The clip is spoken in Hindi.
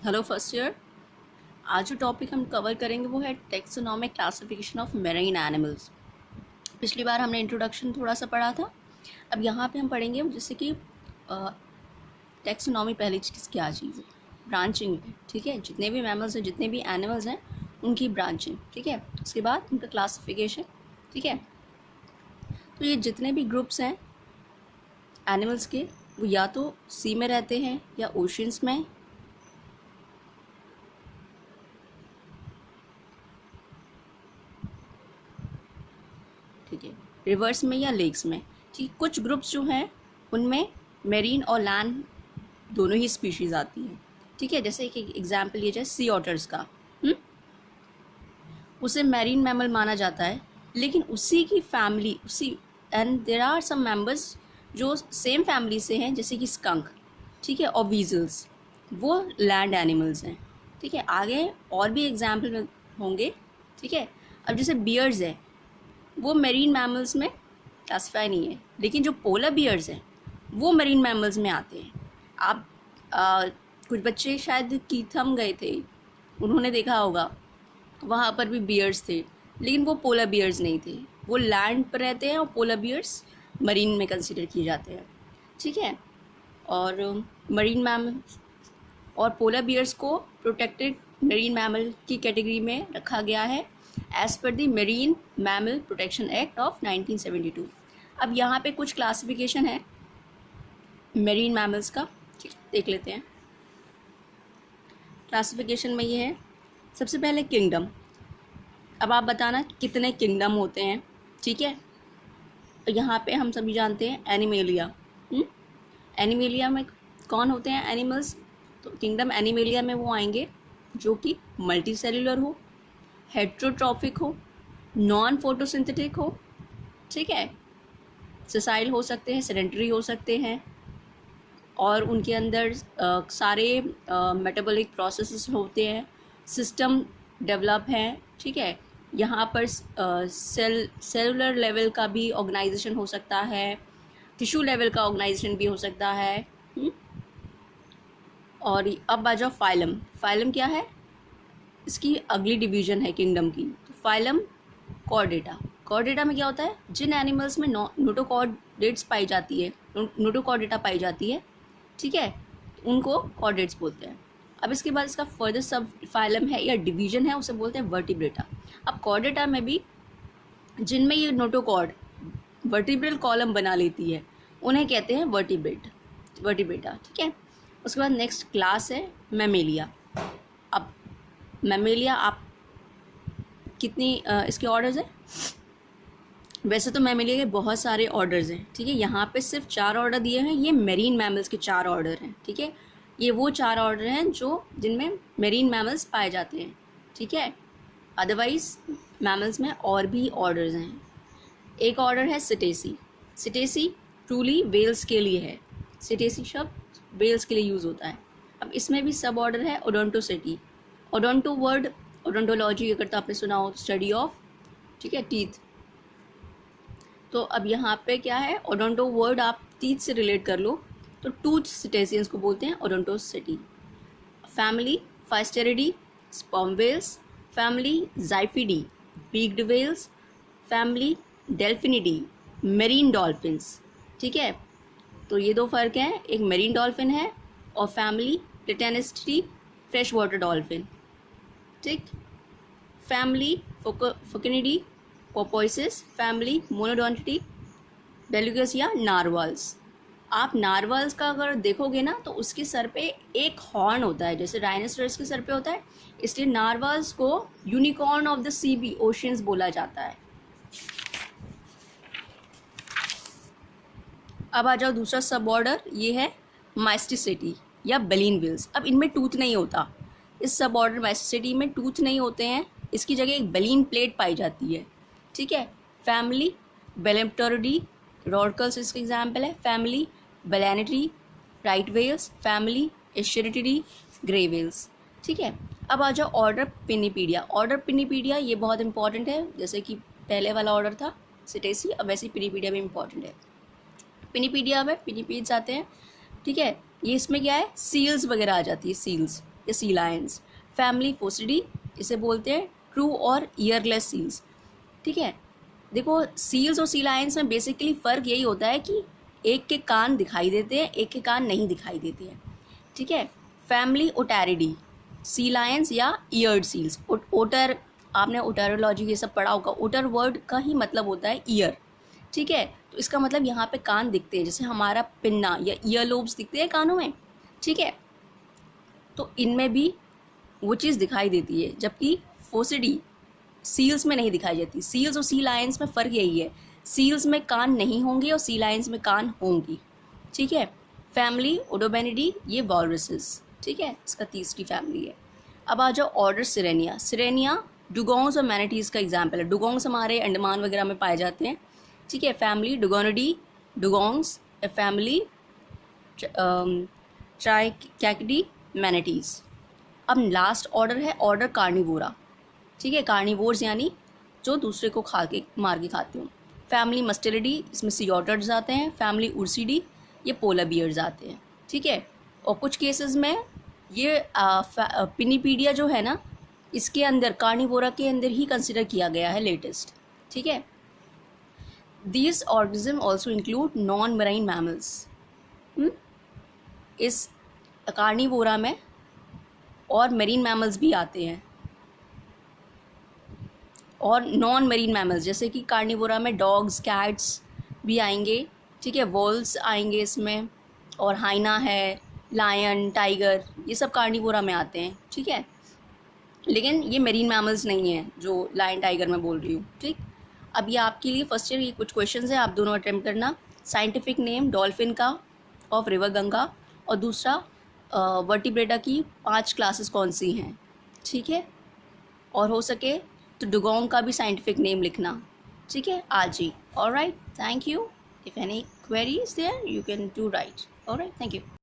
Hello first year. आज जो टॉपिक हम कवर करेंगे वो है taxonomic classification of marine animals. पिछली बार हमने इंट्रोडक्शन थोड़ा सा पढ़ा था। अब यहाँ पे हम पढ़ेंगे जैसे कि टेक्सोनॉमी पहली चीज़ क्या चीज़ है, ब्रांचिंग है। ठीक है, जितने भी मैमल्स हैं, जितने भी एनिमल्स हैं, उनकी ब्रांचिंग। ठीक है, उसके बाद उनका क्लासिफिकेशन। ठीक है, तो ये जितने भी ग्रुप्स हैं एनिमल्स के, वो या तो सी में रहते हैं या ओशंस में, ठीक है, रिवर्स में या लेक्स में। ठीक, कुछ ग्रुप्स जो हैं उनमें मेरीन और लैंड दोनों ही स्पीशीज़ आती हैं। ठीक है, जैसे एक एग्जांपल लिया जाए सी ऑटर्स का। उसे मैरीन मैमल माना जाता है, लेकिन उसी की फैमिली उसी and there are some members जो सेम फैमिली से हैं, जैसे कि स्कंक, ठीक है, और वीजल्स, वो लैंड एनिमल्स हैं। ठीक है, आगे और भी एग्जाम्पल होंगे। ठीक है, अब जैसे बियर्स है, वो मेरीन मैमल्स में क्लासिफाई नहीं है, लेकिन जो पोलर बियर्स हैं वो मरीन मैमल्स में आते हैं। आप कुछ बच्चे शायद कीथम गए थे, उन्होंने देखा होगा, वहाँ पर भी बियर्स थे, लेकिन वो पोलर बियर्स नहीं थे। वो लैंड पर रहते हैं और पोलर बियर्स मरीन में कंसिडर किए जाते हैं। ठीक है, और मरीन मैमल और पोलर बियर्स को प्रोटेक्टेड मरीन मैमल की कैटेगरी में रखा गया है as per the marine mammal protection act of 1972। अब यहाँ पे कुछ क्लासिफिकेशन है मरीन मैमल्स का। ठीक है, देख लेते हैं। क्लासिफिकेशन में ये है, सबसे पहले किंगडम। अब आप बताना कितने किंगडम होते हैं। ठीक है, यहाँ पे हम सभी जानते हैं एनिमेलिया। एनिमेलिया में कौन होते हैं एनिमल्स? तो किंगडम एनिमेलिया में वो आएंगे जो कि मल्टी सेलुलर हो, हेट्रोट्रॉफिक हो, नॉन फोटोसिंथेटिक हो। ठीक है, सेसाइल हो सकते हैं, सेडेंटरी हो सकते हैं, और उनके अंदर सारे मेटाबॉलिक प्रोसेसेस होते हैं, सिस्टम डेवलप हैं। ठीक है, यहाँ पर सेलुलर लेवल का भी ऑर्गेनाइजेशन हो सकता है, टिश्यू लेवल का ऑर्गेनाइजेशन भी हो सकता है। और अब आ जाओ फाइलम। फाइलम क्या है? इसकी अगली डिवीजन है किंगडम की। तो फाइलम कॉर्डेटा। कॉर्डेटा में क्या होता है? जिन एनिमल्स में नोटोकॉर्डेट्स पाई जाती है, नोटोकॉर्डेटा पाई जाती है, ठीक है, उनको कॉर्डेट्स बोलते हैं। अब इसके बाद इसका फर्दर सब फाइलम है या डिवीजन है, उसे बोलते हैं वर्टिब्रेटा। अब कॉर्डेटा में भी जिनमें ये नोटोकॉर्ड वर्टिब्रल कॉलम बना लेती है, उन्हें कहते हैं वर्टिब्रेटा। ठीक है, उसके बाद नेक्स्ट क्लास है मैमेलिया। अब मैमेलिया आप कितनी इसके ऑर्डर्स हैं? वैसे तो मैमेलिया के बहुत सारे ऑर्डर्स हैं। ठीक है, यहाँ पे सिर्फ 4 ऑर्डर दिए हैं, ये मेरीन मैमल्स के 4 ऑर्डर हैं। ठीक है, ये वो 4 ऑर्डर हैं जो जिनमें मेरीन मैमल्स पाए जाते हैं। ठीक है, अदरवाइज मैमल्स में और भी ऑर्डर्स हैं। एक ऑर्डर है सिटेसी। सिटेसी ट्रूली वेल्स के लिए है। सिटेसी शब्द वेल्स के लिए यूज़ होता है। अब इसमें भी सब ऑर्डर है ओडोंटोसेटी। ओडोंटो वर्ड ओडोंटोलॉजी अगर तो आपने सुना हो, स्टडी ऑफ, ठीक है, टीथ। तो अब यहाँ पे क्या है, ओडोंटो वर्ड आप टीथ से रिलेट कर लो, तो टूथ सिटेसियंस को बोलते हैं Odontoceti. Family Physeteridae sperm whales, family Ziphiidae beaked whales, family Delphinidae marine dolphins. ठीक है, तो ये 2 फ़र्क हैं, एक मेरीन डॉल्फिन है और फैमिली प्लेटेनिस्टी फ्रेश वाटर डॉल्फिन। ठीक, फैमिली फोकिनिडी पोपोइसिस, फैमिली मोनोडोंटिटी बेलुगस या नारवाल्स। आप नारवाल्स का अगर देखोगे ना, तो उसके सर पे एक हॉर्न होता है, जैसे राइनोसरस के सर पे होता है, इसलिए नारवाल्स को यूनिकॉर्न ऑफ द सी बी ओशियंस बोला जाता है। अब आ जाओ दूसरा सब ऑर्डर, ये है माइस्टिसिटी या बेलिन विल्स। अब इनमें टूथ नहीं होता, इस सब ऑर्डर माइस्टिसिटी में टूथ नहीं होते हैं, इसकी जगह एक बेलिन प्लेट पाई जाती है। ठीक है, फैमिली बेलेप्टोरिडी रॉडकल्स इसका एग्जाम्पल है, family Balaenidae right whales, family Eschrichtiidae grey whales. ठीक है, अब आ जाओ ऑर्डर पिनीपीडिया। ऑर्डर पिनीपीडिया ये बहुत इंपॉर्टेंट है, जैसे कि पहले वाला ऑर्डर था सिटेसी, अब वैसे ही पिनीपीडिया भी इंपॉर्टेंट है। पिनीपीडिया में पिनीपीड्स आते हैं। ठीक है, ये इसमें क्या है, सील्स वगैरह आ जाती है, सील्स, या सी लायंस। फैमिली फोसिडी, इसे बोलते हैं ट्रू और ईयरलेस सील्स। ठीक है, देखो सील्स और सी लायंस में बेसिकली फ़र्क यही होता है कि एक के कान दिखाई देते हैं, एक के कान नहीं दिखाई देते हैं। ठीक है, फैमिली ओटैरिडी, सी लायंस या ईयर्ड सील्स। ओटर, आपने ओटरोलॉजी ये सब पढ़ा होगा। ओटर वर्ड का ही मतलब होता है ईयर। ठीक है, तो इसका मतलब यहाँ पे कान दिखते हैं, जैसे हमारा पिन्ना या ईयर लोब्स दिखते हैं कानों में। ठीक है, तो इनमें भी वो चीज़ दिखाई देती है, जबकि फोसिडी सील्स में नहीं दिखाई जाती। सील्स और सी लायंस में फ़र्क यही है, सील्स में कान नहीं होंगे और सी लायंस में कान होंगी। ठीक है, फैमिली ओडोबेनिडी, ये वॉलरसेस। ठीक है, इसका तीसरी फैमिली है। अब आ जाओ ऑर्डर सिरेनिया। सिरेनिया डुगोंग्स और मैनाटीज़ का एग्जाम्पल है। डुगोंग्स हमारे अंडमान वगैरह में पाए जाते हैं। ठीक है, फैमिली डुगोनिडी डुगोंग्स, फैमिली ट्राइकैकिडी मैनाटीज़। अब लास्ट ऑर्डर है ऑर्डर कार्निवोरा। ठीक है, कार्निवोर्स यानी जो दूसरे को खा के मार के खाते हो। फैमिली मस्टेलिडी, इसमें सी ऑटर्स आते हैं। फैमिली उर्सिडी, ये पोलर बियर्स आते हैं। ठीक है, और कुछ केसेस में ये पिनीपीडिया जो है ना, इसके अंदर कार्निवोरा के अंदर ही कंसिडर किया गया है लेटेस्ट। ठीक है, these organism also include non marine mammals. इस कार्निवोरा में और मरीन मैमल्स भी आते हैं और नॉन मरीन मैमल्स, जैसे कि कार्निवोरा में डॉग्स कैट्स भी आएंगे। ठीक है, वॉल्स आएंगे इसमें, और हाइना है, लायन टाइगर, ये सब कार्निवोरा में आते हैं। ठीक है, लेकिन ये मरीन मैमल्स नहीं है जो लायन टाइगर मैं बोल रही हूँ। ठीक, अब ये आपके लिए फर्स्ट ईयर ये कुछ क्वेश्चंस हैं, आप दोनों अटेम्प्ट करना। साइंटिफिक नेम डॉल्फिन का ऑफ रिवर गंगा, और दूसरा वर्टिब्रेटा की 5 क्लासेस कौन सी हैं। ठीक है, और हो सके तो डुगोंग का भी साइंटिफिक नेम लिखना। ठीक है, आज ही। Alright, thank you. If any queries there you can do right. Alright, thank you.